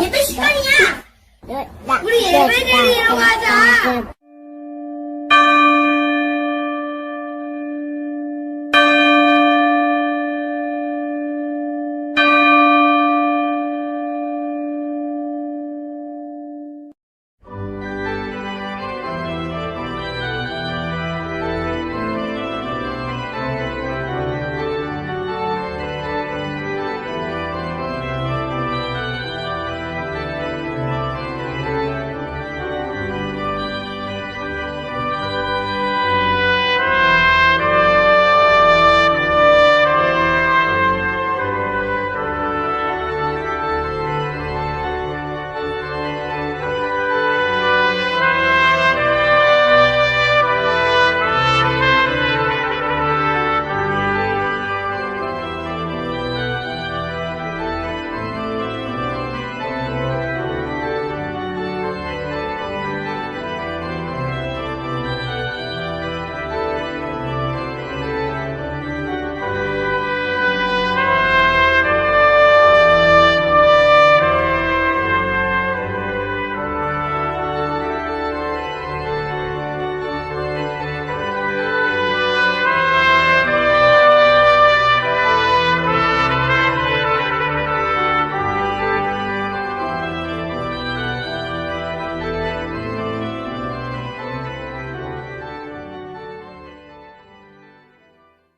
예배 시간이야. 우리 예배 드리러 가자.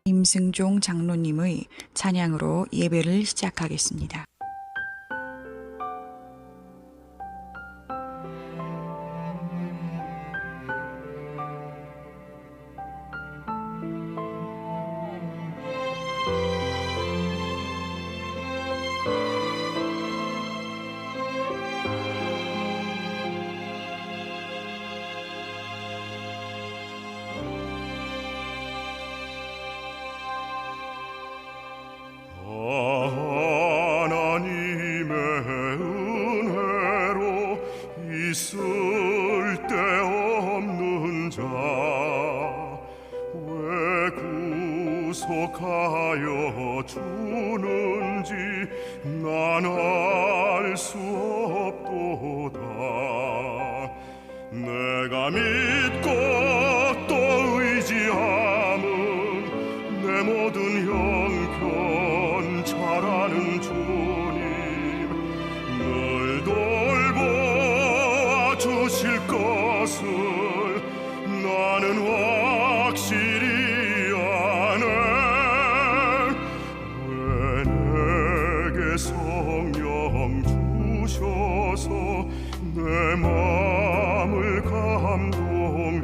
임승종 장로님의 찬양으로 예배를 시작하겠습니다. 하나님의 은혜로 있을 데 없는 자 왜 구속하여 주는지 난 알 수 없도다. 내가 믿고 또 의지함은 내 모든 형편 잘 아는 주님 늘 돌보아 주실 것을 나는 확실히 아네. 왜 내게 성령 주셔서 내 마음을 감동해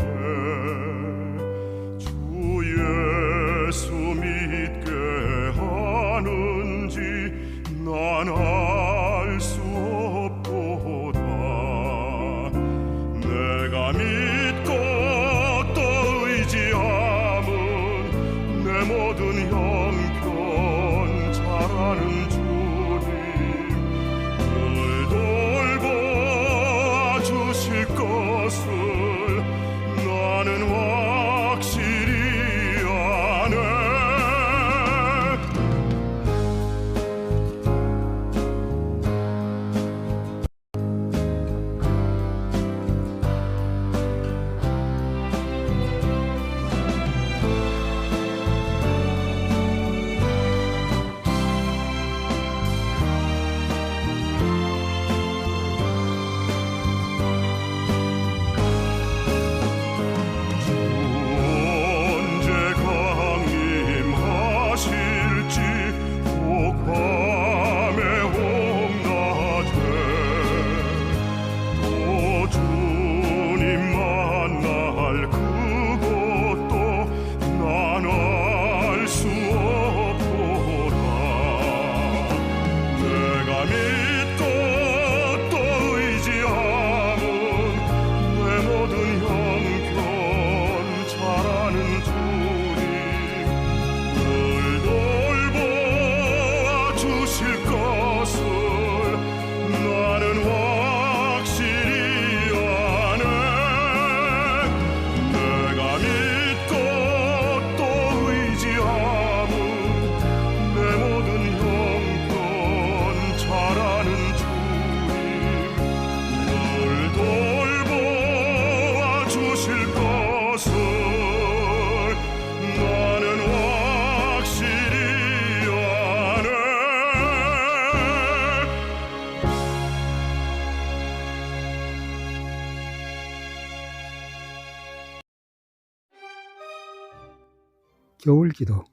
겨울기도.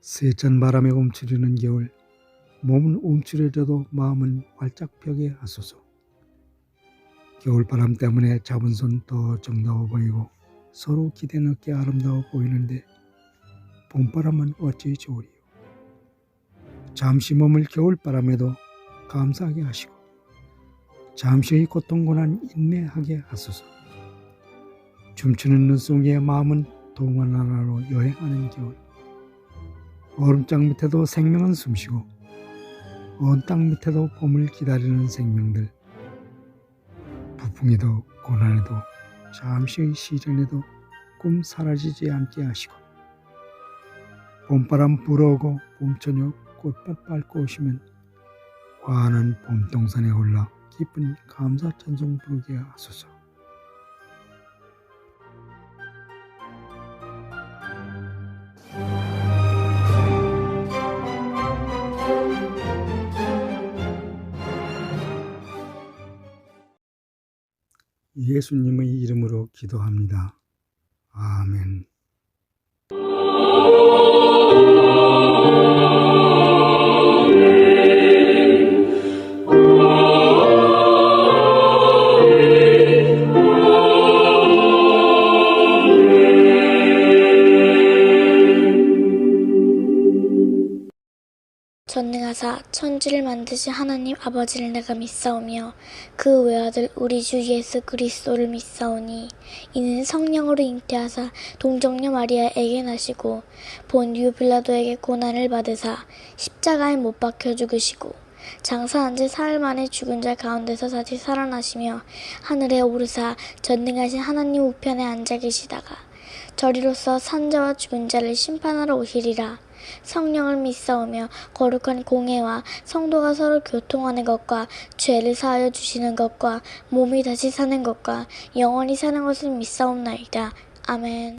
세찬 바람에 움츠리는 겨울, 몸은 움츠려져도 마음은 활짝 펴게 하소서. 겨울바람 때문에 잡은 손 더 정다워 보이고 서로 기대 넣게 아름다워 보이는데 봄바람은 어찌 좋으리요. 잠시 머물 겨울바람에도 감사하게 하시고 잠시의 고통고난 인내하게 하소서. 춤추는 눈송이의 마음은 동화나라로 여행하는 겨울. 얼음장 밑에도 생명은 숨쉬고 언 땅 밑에도 봄을 기다리는 생명들. 부풍에도 고난에도 잠시의 시련에도 꿈 사라지지 않게 하시고 봄바람 불어오고 봄저녁 꽃밭 밟고 오시면 환한 봄동산에 올라 기쁜 감사 찬송 부르게 하소서. 예수님의 이름으로 기도합니다. 아멘. 전능하사 천지를 만드신 하나님 아버지를 내가 믿사오며 그 외아들 우리 주 예수 그리스도를 믿사오니 이는 성령으로 잉태하사 동정녀 마리아에게 나시고 본디오 빌라도에게 고난을 받으사 십자가에 못 박혀 죽으시고 장사한 지 사흘 만에 죽은 자 가운데서 다시 살아나시며 하늘에 오르사 전능하신 하나님 우편에 앉아 계시다가 저리로서 산자와 죽은 자를 심판하러 오시리라. 성령을 믿사오며 거룩한 공회와 성도가 서로 교통하는 것과 죄를 사하여 주시는 것과 몸이 다시 사는 것과 영원히 사는 것을 믿사옵나이다. 아멘.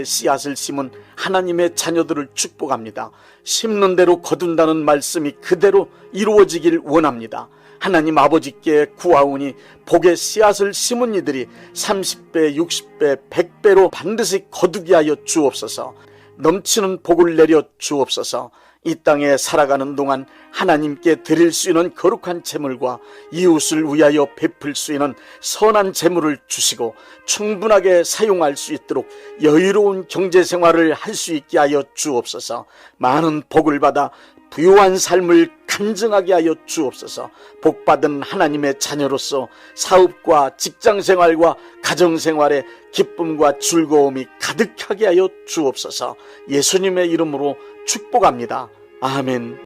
복의 씨앗을 심은 하나님의 자녀들을 축복합니다. 심는 대로 거둔다는 말씀이 그대로 이루어지길 원합니다. 하나님 아버지께 구하오니 복의 씨앗을 심은 이들이 30배, 60배, 100배로 반드시 거두게 하여 주옵소서. 넘치는 복을 내려 주옵소서. 이 땅에 살아가는 동안 하나님께 드릴 수 있는 거룩한 재물과 이웃을 위하여 베풀 수 있는 선한 재물을 주시고 충분하게 사용할 수 있도록 여유로운 경제생활을 할 수 있게 하여 주옵소서. 많은 복을 받아 부유한 삶을 간증하게 하여 주옵소서. 복받은 하나님의 자녀로서 사업과 직장생활과 가정생활에 기쁨과 즐거움이 가득하게 하여 주옵소서. 예수님의 이름으로 축복합니다. 아멘.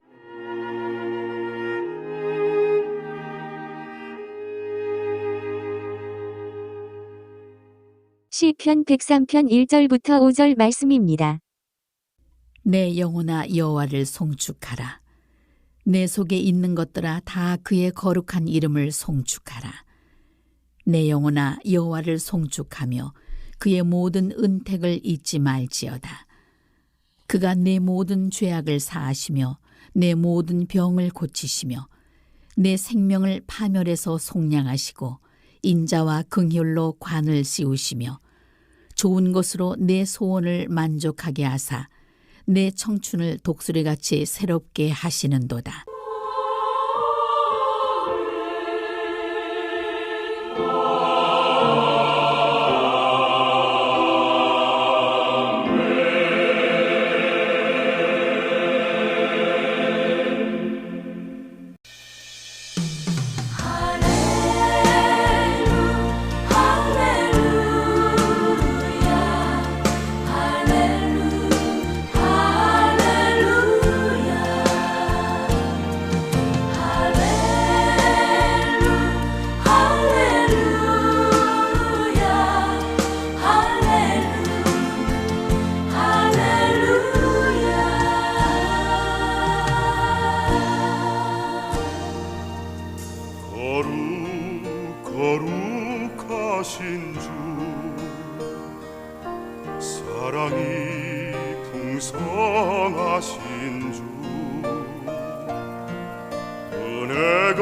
시편 103편 1절부터 5절 말씀입니다. 내 영혼아 여호와를 송축하라. 내 속에 있는 것들아 다 그의 거룩한 이름을 송축하라. 내 영혼아 여호와를 송축하며 그의 모든 은택을 잊지 말지어다. 그가 내 모든 죄악을 사하시며 내 모든 병을 고치시며 내 생명을 파멸에서 속량하시고 인자와 긍휼로 관을 씌우시며 좋은 것으로 내 소원을 만족하게 하사 내 청춘을 독수리같이 새롭게 하시는도다. 거룩하신 주 사랑이 풍성하신 주 은혜가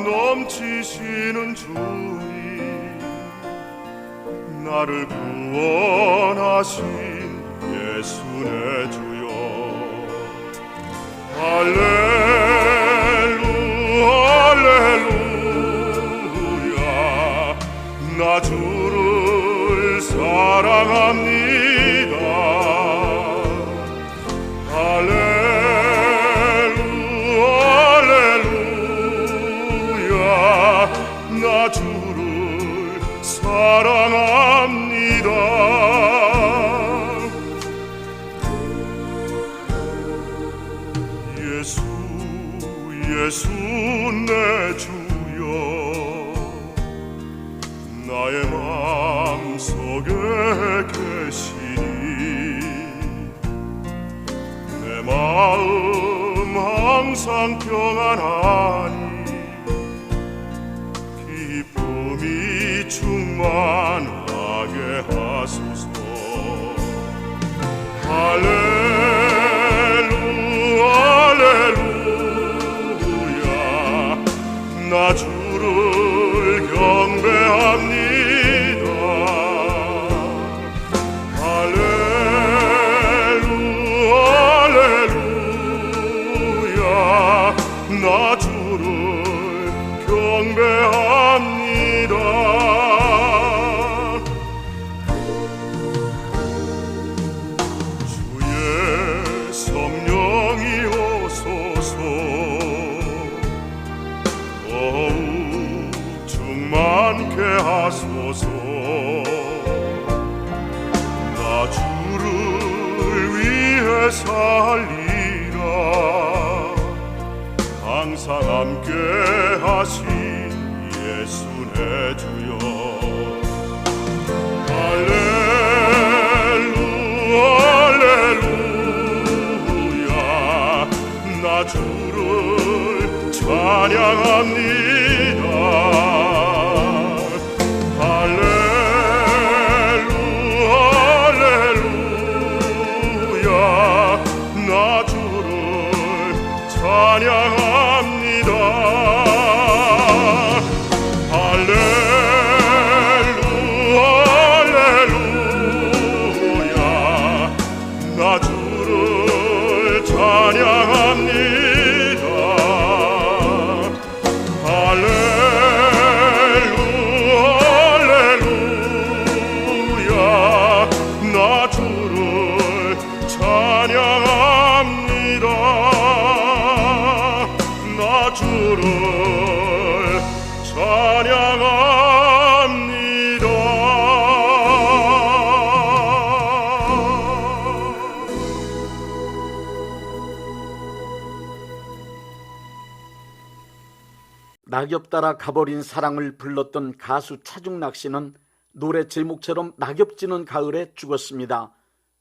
넘치시는 주님 나를 구원하신 예수 내 주여 할렐루야 나 주를 사랑합니다. 할렐루야 나 주를 사랑합니다. 예수 내 주여 나의 마음속에 계시니 내 마음 항상 평안하니 기쁨이 충만하게 하소서. 할렐루야 나 주를 경배합니다. 할렐루야 나 주를 경배합니다. 주의 성령이 오소서 충만케 하소서. 나 주를 위해 살리라. 항상 함께 하신 예수 내 주여 할렐루야 나 주를 찬양합니다. 할렐루야 찬양합니다. 할렐루야 할렐루야 나 주를 찬양합니다. 할렐루야 나 주를 찬양합니다. 나 주를 찬양합니다. 낙엽 따라 가버린 사랑을 불렀던 가수 차중락 씨는 노래 제목처럼 낙엽 지는 가을에 죽었습니다.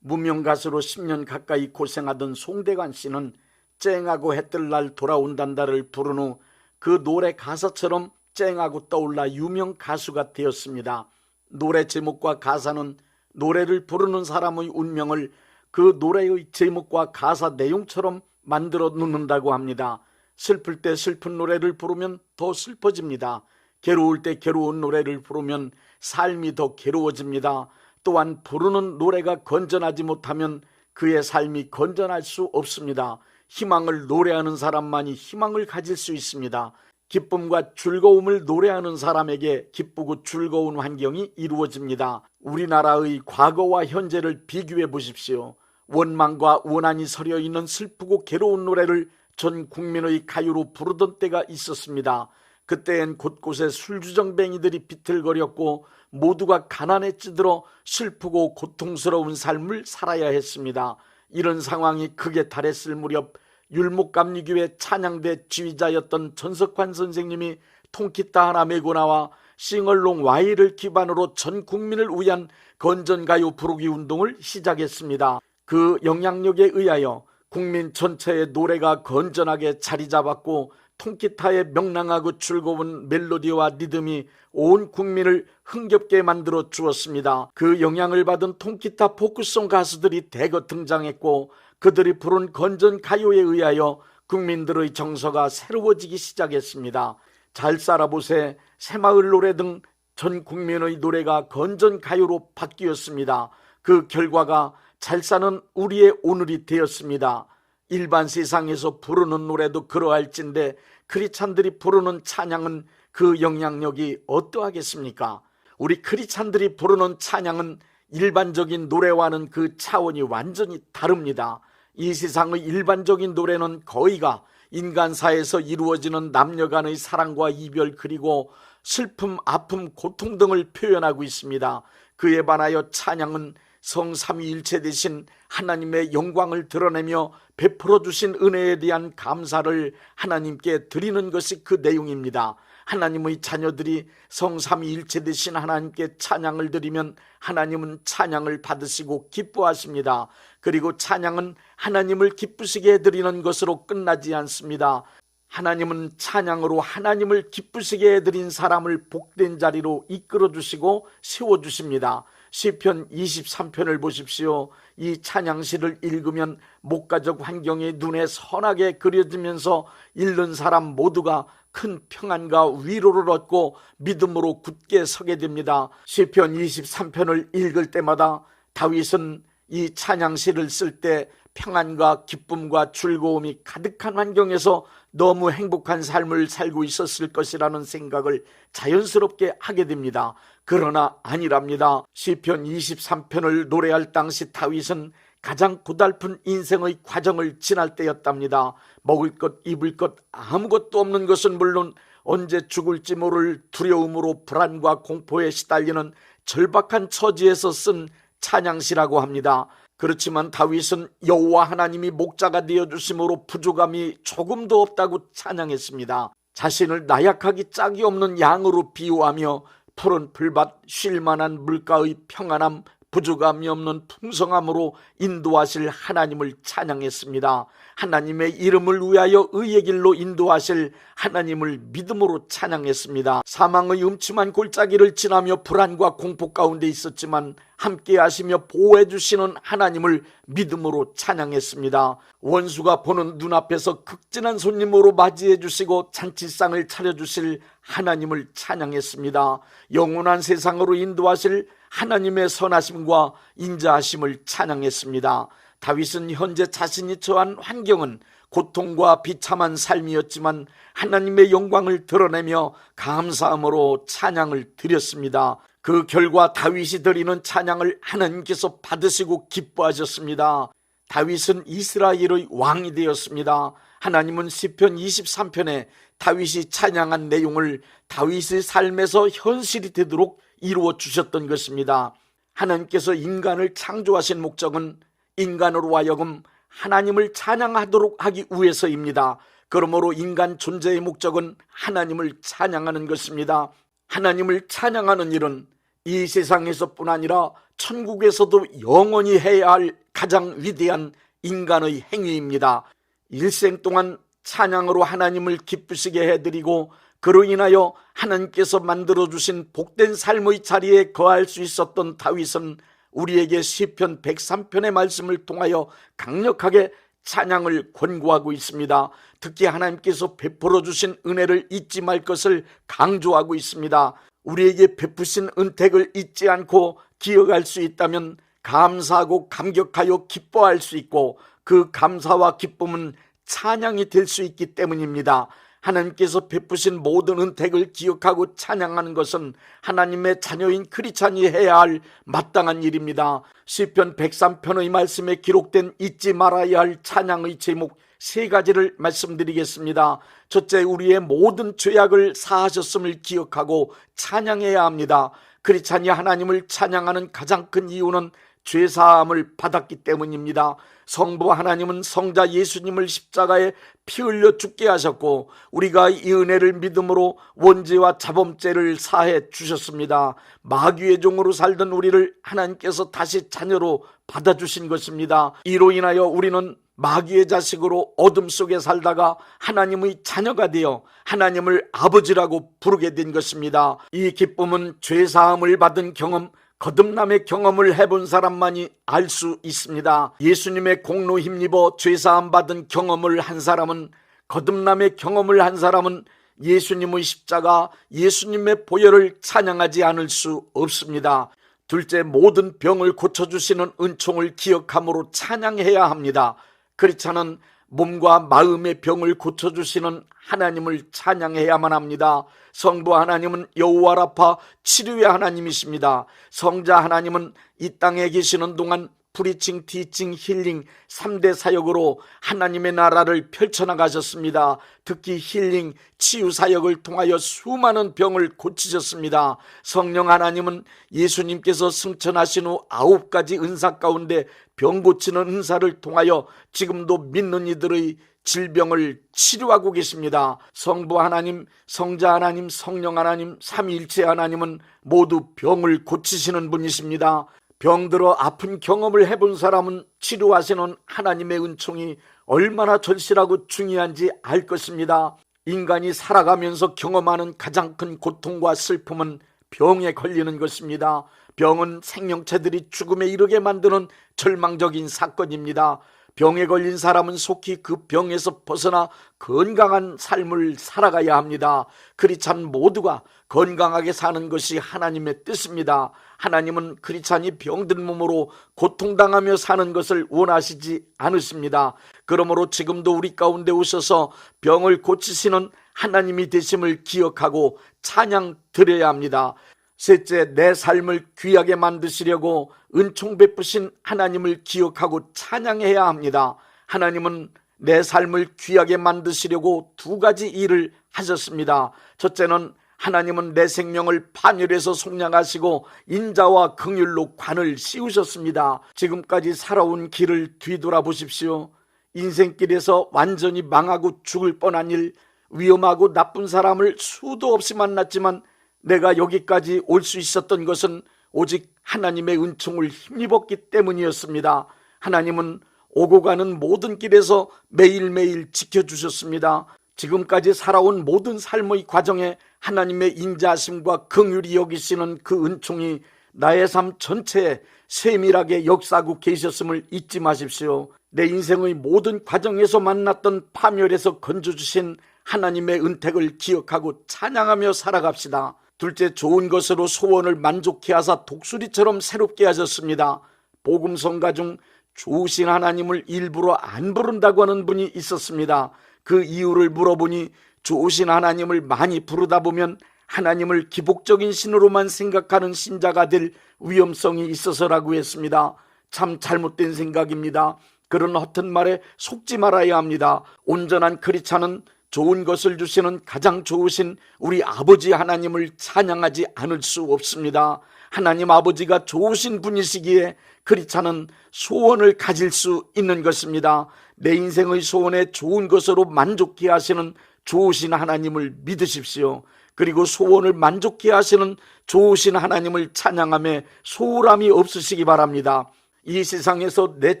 무명 가수로 10년 가까이 고생하던 송대관 씨는 쨍하고 해뜰 날 돌아온단다를 부른 후 그 노래 가사처럼 쨍하고 떠올라 유명 가수가 되었습니다. 노래 제목과 가사는 노래를 부르는 사람의 운명을 그 노래의 제목과 가사 내용처럼 만들어 놓는다고 합니다. 슬플 때 슬픈 노래를 부르면 더 슬퍼집니다. 괴로울 때 괴로운 노래를 부르면 삶이 더 괴로워집니다. 또한 부르는 노래가 건전하지 못하면 그의 삶이 건전할 수 없습니다. 희망을 노래하는 사람만이 희망을 가질 수 있습니다. 기쁨과 즐거움을 노래하는 사람에게 기쁘고 즐거운 환경이 이루어집니다. 우리나라의 과거와 현재를 비교해 보십시오. 원망과 원한이 서려 있는 슬프고 괴로운 노래를 전 국민의 가요로 부르던 때가 있었습니다. 그때엔 곳곳에 술주정뱅이들이 비틀거렸고 모두가 가난에 찌들어 슬프고 고통스러운 삶을 살아야 했습니다. 이런 상황이 극에 달했을 무렵 율목감리교회 찬양대 지휘자였던 전석환 선생님이 통기타 하나 메고 나와 싱얼롱 Y를 기반으로 전 국민을 위한 건전가요 부르기 운동을 시작했습니다. 그 영향력에 의하여 국민 전체의 노래가 건전하게 자리 잡았고 통기타의 명랑하고 즐거운 멜로디와 리듬이 온 국민을 흥겹게 만들어 주었습니다. 그 영향을 받은 통기타 포크송 가수들이 대거 등장했고 그들이 부른 건전 가요에 의하여 국민들의 정서가 새로워지기 시작했습니다. 잘 살아보세, 새마을 노래 등 전 국민의 노래가 건전 가요로 바뀌었습니다. 그 결과가 잘 사는 우리의 오늘이 되었습니다. 일반 세상에서 부르는 노래도 그러할진데 크리스찬들이 부르는 찬양은 그 영향력이 어떠하겠습니까? 우리 크리스찬들이 부르는 찬양은 일반적인 노래와는 그 차원이 완전히 다릅니다. 이 세상의 일반적인 노래는 거의가 인간사에서 이루어지는 남녀 간의 사랑과 이별 그리고 슬픔, 아픔, 고통 등을 표현하고 있습니다. 그에 반하여 찬양은 성삼위일체 되신 하나님의 영광을 드러내며 베풀어 주신 은혜에 대한 감사를 하나님께 드리는 것이 그 내용입니다. 하나님의 자녀들이 성삼위일체 되신 하나님께 찬양을 드리면 하나님은 찬양을 받으시고 기뻐하십니다. 그리고 찬양은 하나님을 기쁘시게 해드리는 것으로 끝나지 않습니다. 하나님은 찬양으로 하나님을 기쁘시게 해드린 사람을 복된 자리로 이끌어주시고 세워주십니다. 시편 23편을 보십시오. 이 찬양시를 읽으면 목가적 환경이 눈에 선하게 그려지면서 읽는 사람 모두가 큰 평안과 위로를 얻고 믿음으로 굳게 서게 됩니다. 시편 23편을 읽을 때마다 다윗은 이 찬양시를 쓸 때 평안과 기쁨과 즐거움이 가득한 환경에서 너무 행복한 삶을 살고 있었을 것이라는 생각을 자연스럽게 하게 됩니다. 그러나 아니랍니다. 시편 23편을 노래할 당시 다윗은 가장 고달픈 인생의 과정을 지날 때였답니다. 먹을 것, 입을 것 아무것도 없는 것은 물론 언제 죽을지 모를 두려움으로 불안과 공포에 시달리는 절박한 처지에서 쓴 찬양시라고 합니다. 그렇지만 다윗은 여호와 하나님이 목자가 되어주심으로 부족함이 조금도 없다고 찬양했습니다. 자신을 나약하기 짝이 없는 양으로 비유하며 푸른 풀밭 쉴만한 물가의 평안함, 부족함이 없는 풍성함으로 인도하실 하나님을 찬양했습니다. 하나님의 이름을 위하여 의의 길로 인도하실 하나님을 믿음으로 찬양했습니다. 사망의 음침한 골짜기를 지나며 불안과 공포 가운데 있었지만 함께 하시며 보호해 주시는 하나님을 믿음으로 찬양했습니다. 원수가 보는 눈앞에서 극진한 손님으로 맞이해 주시고 잔치상을 차려주실 하나님을 찬양했습니다. 영원한 세상으로 인도하실 하나님의 선하심과 인자하심을 찬양했습니다. 다윗은 현재 자신이 처한 환경은 고통과 비참한 삶이었지만 하나님의 영광을 드러내며 감사함으로 찬양을 드렸습니다. 그 결과 다윗이 드리는 찬양을 하나님께서 받으시고 기뻐하셨습니다. 다윗은 이스라엘의 왕이 되었습니다. 하나님은 시편 23편에 다윗이 찬양한 내용을 다윗의 삶에서 현실이 되도록 이루어 주셨던 것입니다. 하나님께서 인간을 창조하신 목적은 인간으로 하여금 하나님을 찬양하도록 하기 위해서입니다. 그러므로 인간 존재의 목적은 하나님을 찬양하는 것입니다. 하나님을 찬양하는 일은 이 세상에서뿐 아니라 천국에서도 영원히 해야 할 가장 위대한 인간의 행위입니다. 일생 동안 찬양으로 하나님을 기쁘시게 해드리고 그로 인하여 하나님께서 만들어주신 복된 삶의 자리에 거할 수 있었던 다윗은 우리에게 시편 103편의 말씀을 통하여 강력하게 찬양을 권고하고 있습니다. 특히 하나님께서 베풀어 주신 은혜를 잊지 말 것을 강조하고 있습니다. 우리에게 베푸신 은택을 잊지 않고 기억할 수 있다면 감사하고 감격하여 기뻐할 수 있고 그 감사와 기쁨은 찬양이 될 수 있기 때문입니다. 하나님께서 베푸신 모든 은택을 기억하고 찬양하는 것은 하나님의 자녀인 크리스찬이 해야 할 마땅한 일입니다. 시편 103편의 말씀에 기록된 잊지 말아야 할 찬양의 제목 3가지를 말씀드리겠습니다. 첫째, 우리의 모든 죄악을 사하셨음을 기억하고 찬양해야 합니다. 크리스찬이 하나님을 찬양하는 가장 큰 이유는 죄사함을 받았기 때문입니다. 성부 하나님은 성자 예수님을 십자가에 피 흘려 죽게 하셨고 우리가 이 은혜를 믿음으로 원죄와 자범죄를 사해 주셨습니다. 마귀의 종으로 살던 우리를 하나님께서 다시 자녀로 받아주신 것입니다. 이로 인하여 우리는 마귀의 자식으로 어둠 속에 살다가 하나님의 자녀가 되어 하나님을 아버지라고 부르게 된 것입니다. 이 기쁨은 죄사함을 받은 경험, 거듭남의 경험을 해본 사람만이 알 수 있습니다. 예수님의 공로 힘입어 죄사함 받은 경험을 한 사람은, 거듭남의 경험을 한 사람은 예수님의 십자가, 예수님의 보혈을 찬양하지 않을 수 없습니다. 둘째, 모든 병을 고쳐주시는 은총을 기억함으로 찬양해야 합니다. 크리스찬은 몸과 마음의 병을 고쳐주시는 하나님을 찬양해야만 합니다. 성부 하나님은 여호와 라파 치료의 하나님이십니다. 성자 하나님은 이 땅에 계시는 동안 프리칭, 티칭, 힐링 3대 사역으로 하나님의 나라를 펼쳐나가셨습니다. 특히 힐링, 치유 사역을 통하여 수많은 병을 고치셨습니다. 성령 하나님은 예수님께서 승천하신 후 9가지 은사 가운데 병 고치는 은사를 통하여 지금도 믿는 이들의 질병을 치료하고 계십니다. 성부 하나님, 성자 하나님, 성령 하나님, 삼위일체 하나님은 모두 병을 고치시는 분이십니다. 병들어 아픈 경험을 해본 사람은 치료하시는 하나님의 은총이 얼마나 절실하고 중요한지 알 것입니다. 인간이 살아가면서 경험하는 가장 큰 고통과 슬픔은 병에 걸리는 것입니다. 병은 생명체들이 죽음에 이르게 만드는 절망적인 사건입니다. 병에 걸린 사람은 속히 그 병에서 벗어나 건강한 삶을 살아가야 합니다. 크리스찬 모두가 건강하게 사는 것이 하나님의 뜻입니다. 하나님은 크리스찬이 병든 몸으로 고통당하며 사는 것을 원하시지 않으십니다. 그러므로 지금도 우리 가운데 오셔서 병을 고치시는 하나님이 되심을 기억하고 찬양 드려야 합니다. 셋째, 내 삶을 귀하게 만드시려고 은총 베푸신 하나님을 기억하고 찬양해야 합니다. 하나님은 내 삶을 귀하게 만드시려고 2가지 일을 하셨습니다. 첫째는 하나님은 내 생명을 판결해서 속량하시고 인자와 긍휼로 관을 씌우셨습니다. 지금까지 살아온 길을 뒤돌아보십시오. 인생길에서 완전히 망하고 죽을 뻔한 일, 위험하고 나쁜 사람을 수도 없이 만났지만 내가 여기까지 올 수 있었던 것은 오직 하나님의 은총을 힘입었기 때문이었습니다. 하나님은 오고 가는 모든 길에서 매일매일 지켜주셨습니다. 지금까지 살아온 모든 삶의 과정에 하나님의 인자하심과 긍휼히 여기시는 그 은총이 나의 삶 전체에 세밀하게 역사하고 계셨음을 잊지 마십시오. 내 인생의 모든 과정에서 만났던 파멸에서 건져주신 하나님의 은택을 기억하고 찬양하며 살아갑시다. 둘째, 좋은 것으로 소원을 만족케 하사 독수리처럼 새롭게 하셨습니다. 복음성가 중 좋으신 하나님을 일부러 안 부른다고 하는 분이 있었습니다. 그 이유를 물어보니 좋으신 하나님을 많이 부르다 보면 하나님을 기복적인 신으로만 생각하는 신자가 될 위험성이 있어서라고 했습니다. 참 잘못된 생각입니다. 그런 허튼 말에 속지 말아야 합니다. 온전한 크리스찬은 좋은 것을 주시는 가장 좋으신 우리 아버지 하나님을 찬양하지 않을 수 없습니다. 하나님 아버지가 좋으신 분이시기에 크리스찬은 소원을 가질 수 있는 것입니다. 내 인생의 소원에 좋은 것으로 만족케 하시는 좋으신 하나님을 믿으십시오. 그리고 소원을 만족케 하시는 좋으신 하나님을 찬양함에 소홀함이 없으시기 바랍니다. 이 세상에서 내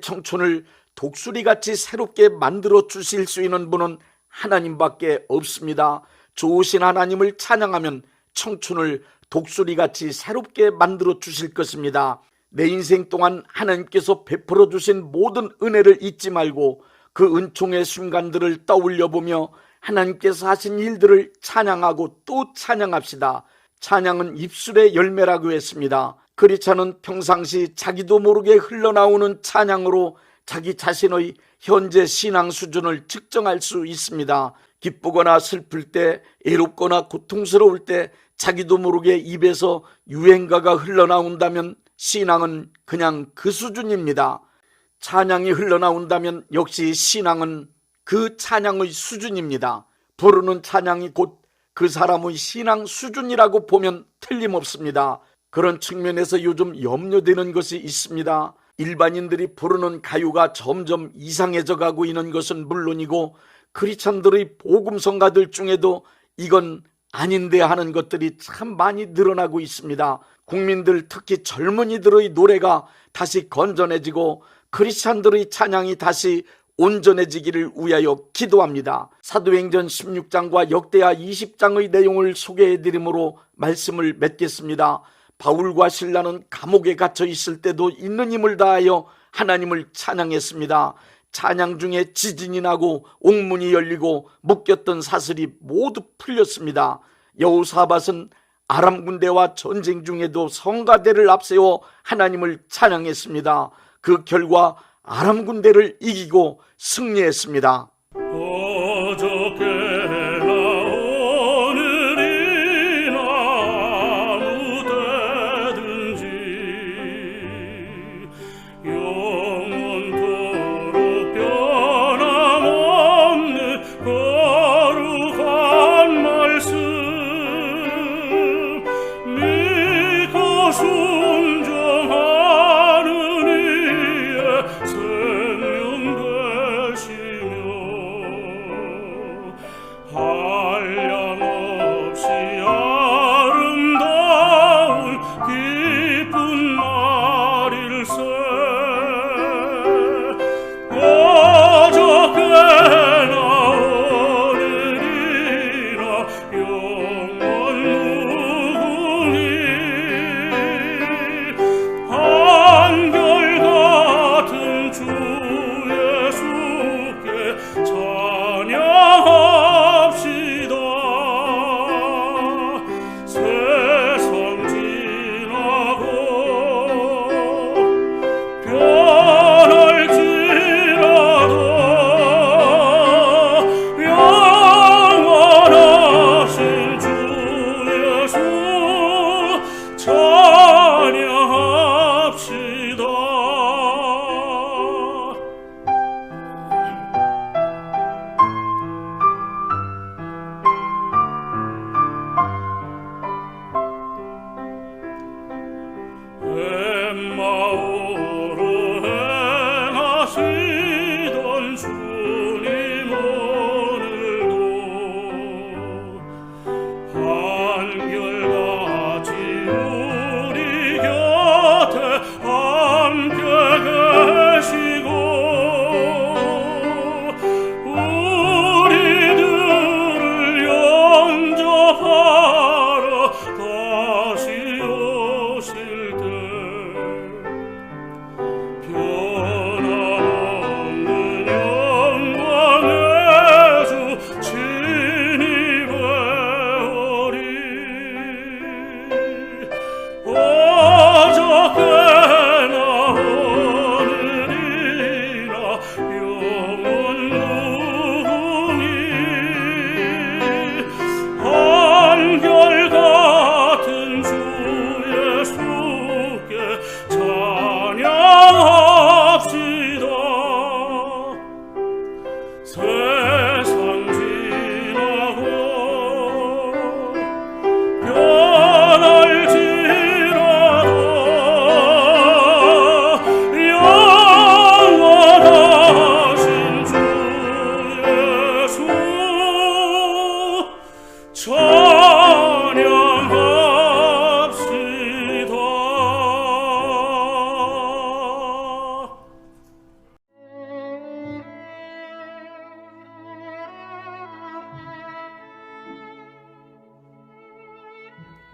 청춘을 독수리같이 새롭게 만들어 주실 수 있는 분은 하나님밖에 없습니다. 좋으신 하나님을 찬양하면 청춘을 독수리같이 새롭게 만들어 주실 것입니다. 내 인생 동안 하나님께서 베풀어 주신 모든 은혜를 잊지 말고 그 은총의 순간들을 떠올려 보며 하나님께서 하신 일들을 찬양하고 또 찬양합시다. 찬양은 입술의 열매라고 했습니다. 크리스찬은 평상시 자기도 모르게 흘러나오는 찬양으로 자기 자신의 현재 신앙 수준을 측정할 수 있습니다. 기쁘거나 슬플 때, 애롭거나 고통스러울 때 자기도 모르게 입에서 유행가가 흘러나온다면 신앙은 그냥 그 수준입니다. 찬양이 흘러나온다면 역시 신앙은 그 찬양의 수준입니다. 부르는 찬양이 곧 그 사람의 신앙 수준이라고 보면 틀림없습니다. 그런 측면에서 요즘 염려되는 것이 있습니다. 일반인들이 부르는 가요가 점점 이상해져 가고 있는 것은 물론이고 크리스찬들의 복음성가들 중에도 이건 아닌데 하는 것들이 참 많이 늘어나고 있습니다. 국민들 특히 젊은이들의 노래가 다시 건전해지고 크리스찬들의 찬양이 다시 온전해지기를 위하여 기도합니다. 사도행전 16장과 역대하 20장의 내용을 소개해드리므로 말씀을 맺겠습니다. 바울과 실라는 감옥에 갇혀 있을 때도 있는 힘을 다하여 하나님을 찬양했습니다. 찬양 중에 지진이 나고 옥문이 열리고 묶였던 사슬이 모두 풀렸습니다. 여호사밧은 아람 군대와 전쟁 중에도 성가대를 앞세워 하나님을 찬양했습니다. 그 결과 아람 군대를 이기고 승리했습니다. 어저께나 오늘이나 아무 때든지 영원토록 변함없는 거룩한 말씀 믿고 순종하는 이의 생명 되시며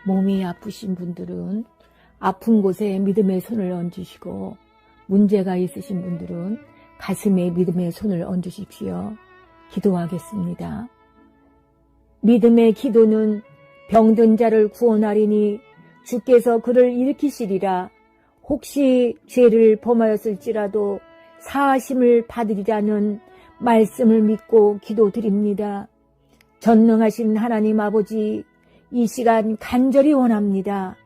몸이 아프신 분들은 아픈 곳에 믿음의 손을 얹으시고, 문제가 있으신 분들은 가슴에 믿음의 손을 얹으십시오. 기도하겠습니다. 믿음의 기도는 병든 자를 구원하리니 주께서 그를 일으키시리라. 혹시 죄를 범하였을지라도 사하심을 받으리라는 말씀을 믿고 기도드립니다. 전능하신 하나님 아버지, 이 시간 간절히 원합니다.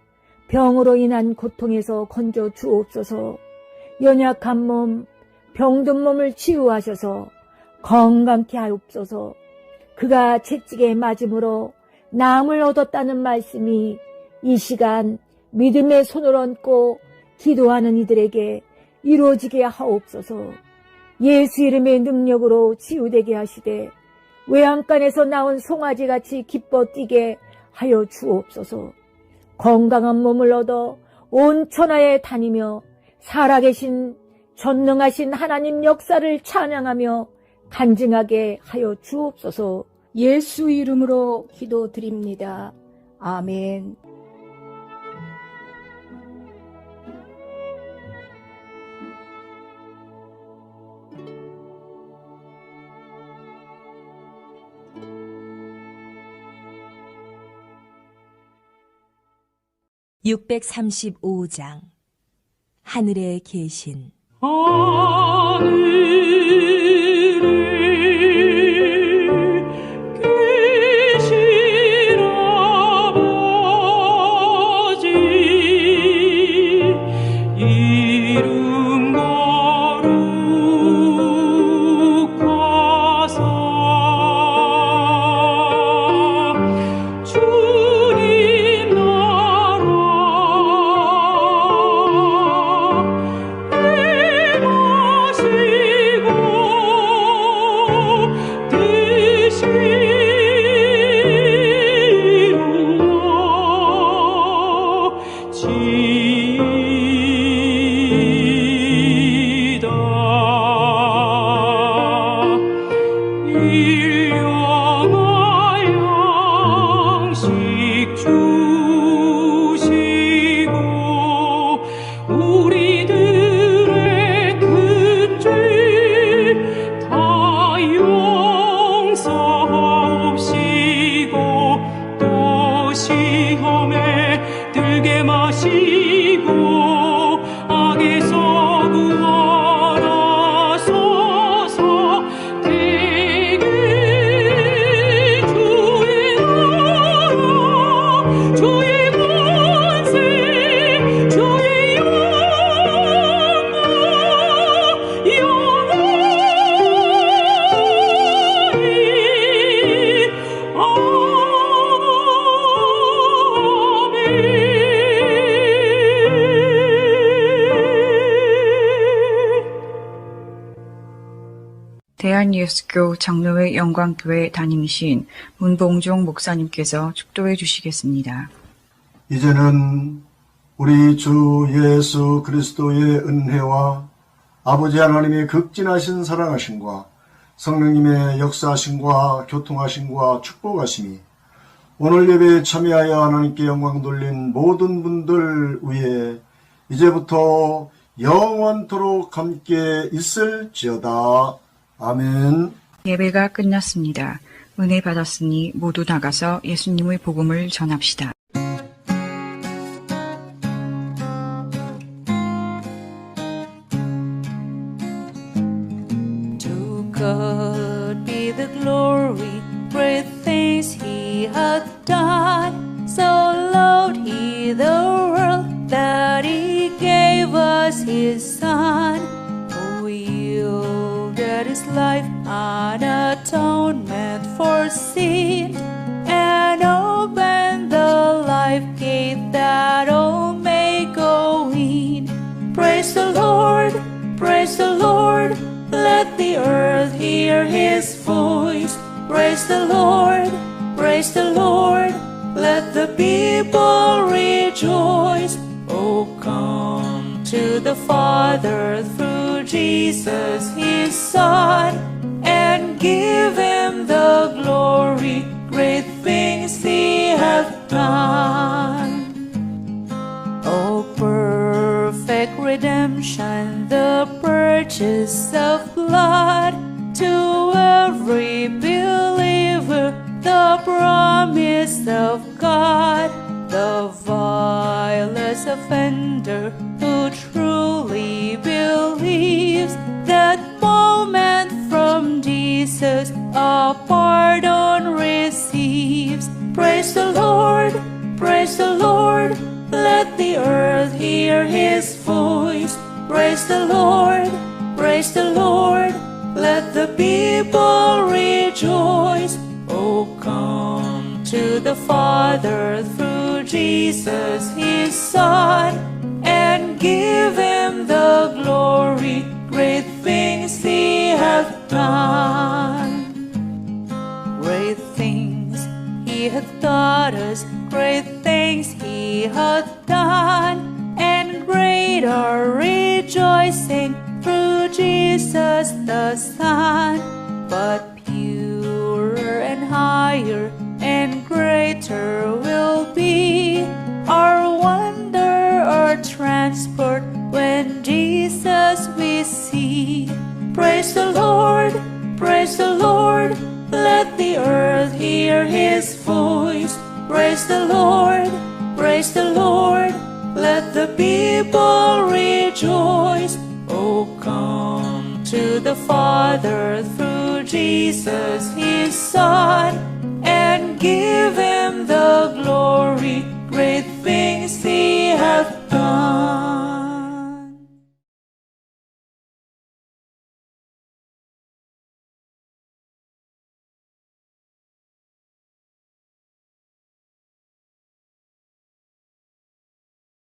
병으로 인한 고통에서 건져 주옵소서. 연약한 몸, 병든 몸을 치유하셔서 건강케 하옵소서. 그가 채찍에 맞음으로 나음을 얻었다는 말씀이 이 시간 믿음의 손을 얹고 기도하는 이들에게 이루어지게 하옵소서. 예수 이름의 능력으로 치유되게 하시되 외양간에서 나온 송아지같이 기뻐 뛰게 하여 주옵소서. 건강한 몸을 얻어 온 천하에 다니며 살아계신 전능하신 하나님 역사를 찬양하며 간증하게 하여 주옵소서. 예수 이름으로 기도드립니다. 아멘. (635장) 하늘에 계신 하늘에 계신 아버지 이름 거룩하사 주님 나라 대한예수교 장로회 영광교회 담임이신 문봉종 목사님께서 축도해 주시겠습니다. 이제는 우리 주 예수 그리스도의 은혜와 아버지 하나님의 극진하신 사랑하심과 성령님의 역사하심과 교통하심과 축복하심이 오늘 예배에 참여하여 하나님께 영광 돌린 모든 분들 위에 이제부터 영원토록 함께 있을지어다. 아멘. 예배가 끝났습니다. 은혜 받았으니 모두 나가서 예수님의 복음을 전합시다. To God be the glory, great things He hath done. So loved He the world that He gave us His Son. Oh, yielded His life an atonement for sin, and opened the life gate that all may go in. Praise the Lord, praise the Lord. Let the earth hear His voice. Praise the Lord, praise the Lord. Let the people rejoice. Oh, come to the Father through Jesus His Son, and give Him the glory. Great things He hath done. purchase of blood. To every believer, the promise of God. The vilest offender who truly believes that moment from Jesus a pardon receives. Praise the Lord, praise the Lord, let the earth hear his voice. Praise the Lord, praise the Lord, let the people rejoice. Oh, come to the Father through Jesus his Son, and give him the glory, great things he hath done. Great things he hath taught us, great things he hath done, and great our rejoicing through Jesus the Son. But purer and higher and greater will be our wonder, our transport, when Jesus we see. Praise the Lord, praise the Lord, let the earth hear his voice. Praise the Lord, praise the Lord, let the people rejoice. Oh, come to the Father through Jesus his Son, and give him the glory,